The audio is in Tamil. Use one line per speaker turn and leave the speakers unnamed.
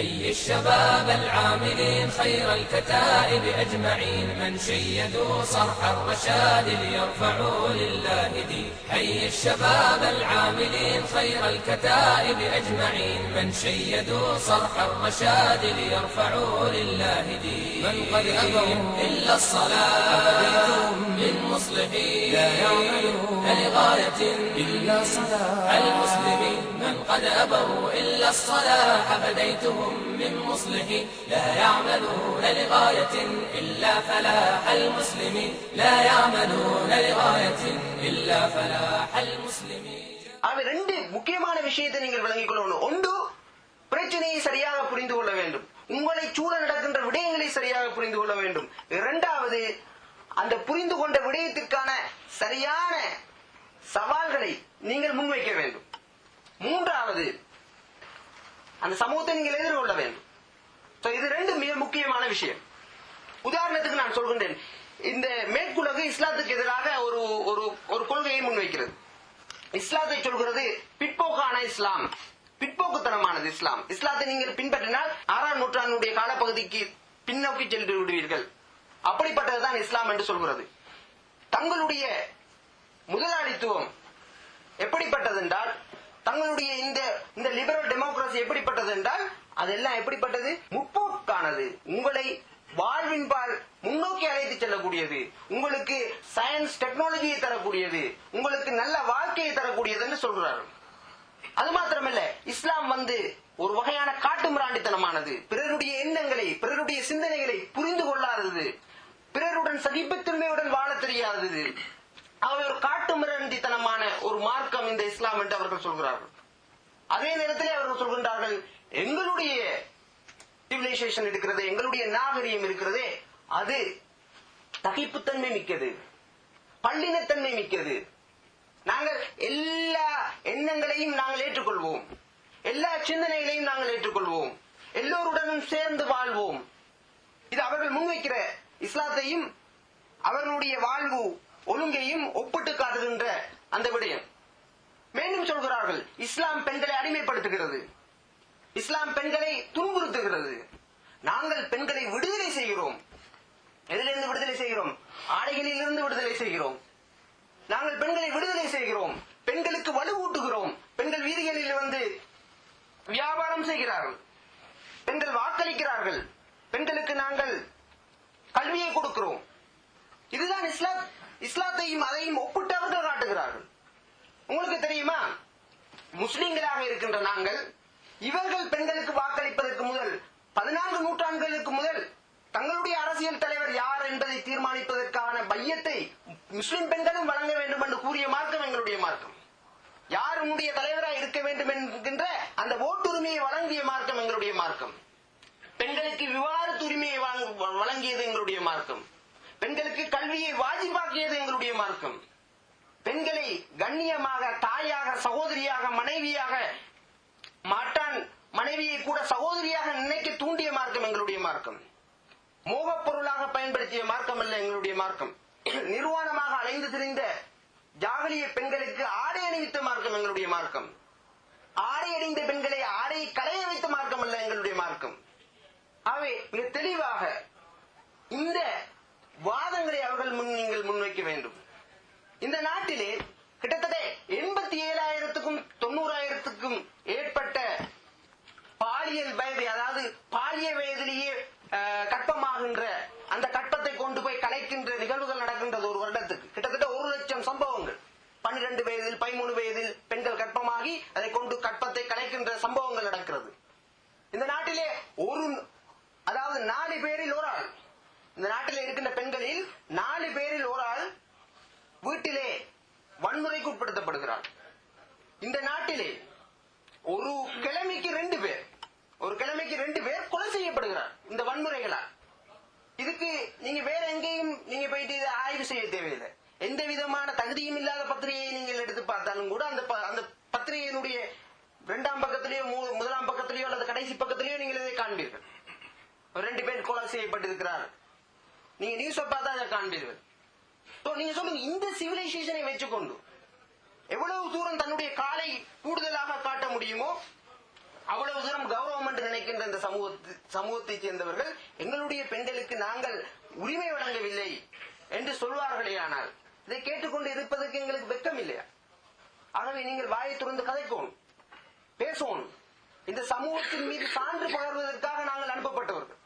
حي الشباب العاملين خير الكتائب أجمعين من شيدوا صرح الرشاد ليرفعوا لله دين. حي الشباب العاملين خير الكتائب أجمعين من شيدوا صرح الرشاد ليرفعوا لله دين. من قد أبوا إلا الصلاة من مصلحين لا يعملون لغاية إلا صلاح المسلمين. من قد أبوا إلا الصلاح فديتهم من مصلحين لا يعملون لغاية إلا فلاح المسلمين لا يعملون لغاية إلا فلاح المسلمين.
அவை ரெண்டு முக்கியமான விஷயத்தை நீங்கள் விளங்கிக் கொள்ளணும். ஒன்று, பிரச்சனையை சரியாக புரிந்து கொள்ள வேண்டும். உங்களை சூழ நடக்கின்ற விடயங்களை சரியாக புரிந்து கொள்ள வேண்டும். இரண்டாவது, அந்த புரிந்து கொண்ட விடயத்திற்கான சரியான சவால்களை நீங்கள் முன்வைக்க வேண்டும். மூன்றாவது, அந்த சமூகத்தை நீங்கள் எதிர்கொள்ள வேண்டும். இது ரெண்டு மிக முக்கியமான விஷயம். உதாரணத்துக்கு நான் சொல்கின்றேன், இந்த மேற்குலகு இஸ்லாத்துக்கு எதிராக ஒரு கொள்கையை முன்வைக்கிறது. இஸ்லாத்தை சொல்கிறது பிற்போக்கான இஸ்லாம், பிற்போக்குத்தனமானது இஸ்லாம். இஸ்லாத்தை நீங்கள் பின்பற்றினால் 6ஆம் நூற்றாண்டுடைய காலப்பகுதிக்கு பின்னோக்கி சென்று விடுவீர்கள், அப்படிப்பட்டதுதான் இஸ்லாம் என்று சொல்கிறது. தங்களுடைய முதலாளித்துவம் எப்படிப்பட்டது என்றால், தங்களுடைய இந்த லிபரல் டெமோக்ரசி எப்படிப்பட்டது என்றால், அதெல்லாம் எப்படிப்பட்டது? முற்போக்கானது, உங்களை வாழ்வின்பால் முன்னோக்கி அழைத்து செல்லக்கூடியது, உங்களுக்கு சயின்ஸ் டெக்னாலஜியை தரக்கூடியது, உங்களுக்கு நல்ல வாழ்க்கையை தரக்கூடியது என்று சொல்கிறார்கள். அது மாத்திரமல்ல, இஸ்லாம் ஒரு வகையான காட்டுமிராண்டித்தனமானது, பிறருடைய எண்ணங்களை பிறருடைய சிந்தனைகளை புரிந்து கொள்ளாதது, பிறருடன் சகிப்புத்தன்மையுடன் வாழ தெரியாதது, அவை ஒரு காட்டுமிராண்டித்தனமான ஒரு மார்க்கம் இந்த இஸ்லாம் என்று அவர்கள் சொல்கிறார்கள். அதே நேரத்தில் அவர்கள் சொல்கின்றார்கள், எங்களுடைய சிவிலைசேஷன் இருக்கிறது, எங்களுடைய நாகரிகம் இருக்கிறதே, அது தகிப்புத்தன்மை மிக்கது, பள்ளினத்தன்மை மிக்கது. நாங்கள் எல்லா எண்ணங்களையும் நாங்கள் ஏற்றுக்கொள்வோம், எல்லா சிந்தனைகளையும் நாங்கள் ஏற்றுக்கொள்வோம், எல்லோருடனும் சேர்ந்து வாழ்வோம். இது அவர்கள் முன்வைக்கிற இஸ்லாத்தையும் அவர்களுடைய வாழ்வு ஒழுங்கையும் ஒப்பிட்டு காட்டுகின்ற அந்த விடயம். மேலும் சொல்கிறார்கள், இஸ்லாம் பெண்களை அடிமைப்படுத்துகிறது, இஸ்லாம் பெண்களை துன்புறுத்துகிறது. நாங்கள் பெண்களை விடுதலை செய்கிறோம். எதிலிருந்து விடுதலை செய்கிறோம்? ஆடைகளில் இருந்து விடுதலை செய்கிறோம். நாங்கள் பெண்களை விடுதலை செய்கிறோம், பெண்களுக்கு வலுவூட்டுகிறோம். பெண்கள் வீதிகளில் வியாபாரம் செய்கிறார்கள், பெண்கள் வாக்களிக்கிறார்கள், பெண்களுக்கு நாங்கள் கல்வியை கொடுக்கிறோம். இதுதான் இஸ்லாம். இஸ்லாத்தையும் அதையும் ஒப்பிட்டு அவர்கள் காட்டுகிறார்கள். உங்களுக்கு தெரியுமா, முஸ்லிம்களாக இருக்கின்ற நாங்கள், இவர்கள் பெண்களுக்கு வாக்களிப்பதற்கு முதல் 14 நூற்றாண்டுகளுக்கு முதல் தங்களுடைய அரசியல் தலைவர் யார் என்பதை தீர்மானிப்பதற்கான பையத்தை முஸ்லிம் பெண்களும் வழங்க வேண்டும் என்று கூறிய மார்க்கம் எங்களுடைய மார்க்கம். யார் உன்னுடைய தலைவராக இருக்க வேண்டும் என்கின்ற அந்த ஓட்டுரிமையை வழங்கிய மார்க்கம் எங்களுடைய மார்க்கம். பெண்களுக்கு விவாதத்து உரிமையை வழங்கியது எங்களுடைய மார்க்கம். பெண்களுக்கு கல்வியை வாஜிபாக்கியது எங்களுடைய மார்க்கம். பெண்களை கண்ணியமாக, தாயாக, சகோதரியாக, மனைவியாக, மாட்டான் மனைவியை கூட சகோதரியாக நினைக்க தூண்டிய மார்க்கம் எங்களுடைய மார்க்கம். மோகப் பொருளாக பயன்படுத்திய மார்க்கம் அல்ல எங்களுடைய மார்க்கம். நிர்வாணமாக அலைந்து திரிந்த ஜாகலிய பெண்களுக்கு ஆடை அணிவித்த மார்க்கம் எங்களுடைய மார்க்கம். ஆடை அணிந்த பெண்களை ஆடை களைய வைத்த மார்க்கம் அல்ல எங்களுடைய மார்க்கம். ஆகவே மிக தெளிவாக இந்த வாதங்களை அவர்கள் நீங்கள் முன்வைக்க வேண்டும். இந்த நாட்டிலே கிட்டத்தட்ட 87,000க்கும் 90,000க்கும் ஏற்பட்ட பாலியல் வயது, அதாவது பாலிய வயதிலேயே கற்பமாகின்ற அந்த கற்பத்தை கொண்டு போய் கலைக்கின்ற நிகழ்வுகள் நடக்கின்றது. ஒரு வருடத்துக்கு கிட்டத்தட்ட 1,00,000 சம்பவங்கள். 12 வயதில் 13 வயதில் பெண்கள் கற்பமாகி அதை கொண்டு கற்பத்தை கலைக்கின்ற சம்பவங்கள் நடக்கிறது. இந்த நாட்டிலே அதாவது 4 பேரில் ஒரு ஆள், இந்த நாட்டில் இருக்கின்ற பெண்களில் 4 பேரில் ஒரு ஆள் வீட்டிலே வன்முறைக்கு உட்படுத்தப்படுகிறார். இந்த நாட்டிலே ஒரு கிழமைக்கு 2 பேர் கொலை செய்யப்படுகிறார் இந்த வன்முறைகளால். இதுக்கு நீங்க வேற எங்கேயும் நீங்க போயிட்டு இதை ஆய்வு செய்ய தேவையில்லை. எந்த விதமான தகுதியும் இல்லாத பத்திரிகையை நீங்கள் எடுத்து பார்த்தாலும் கூட அந்த பத்திரிகையினுடைய 2ஆம் பக்கத்திலேயோ 1ஆம் பக்கத்திலேயோ அல்லது கடைசி பக்கத்திலேயோ நீங்கள் இதை காண்பீர்கள். 2 பேர் கொலை செய்யப்பட்டிருக்கிறார். நீங்க நியூஸ் பார்த்தா அதை காண்பீர்கள். நீங்க சொல்லுங்க, இந்த சிவிலைசேஷனை வச்சுக்கொண்டு எவ்வளவு தூரம் தன்னுடைய காலை கூடுதலாக காட்ட முடியுமோ அவ்வளவு தூரம் கௌரவம் என்று நினைக்கின்ற இந்த சமூகத்தைச் சேர்ந்தவர்கள் எங்களுடைய பெண்களுக்கு நாங்கள் உரிமை வழங்கவில்லை என்று சொல்வார்களே, ஆனால் இதை கேட்டுக்கொண்டு இருப்பதற்கு எங்களுக்கு வெட்கம் இல்லையா? ஆகவே நீங்கள் வாயை திறந்து கதைக்கணும், பேசணும். இந்த சமூகத்தின் மீது சான்று பகர்வதற்காக நாங்கள் அனுப்பப்பட்டவர்கள்.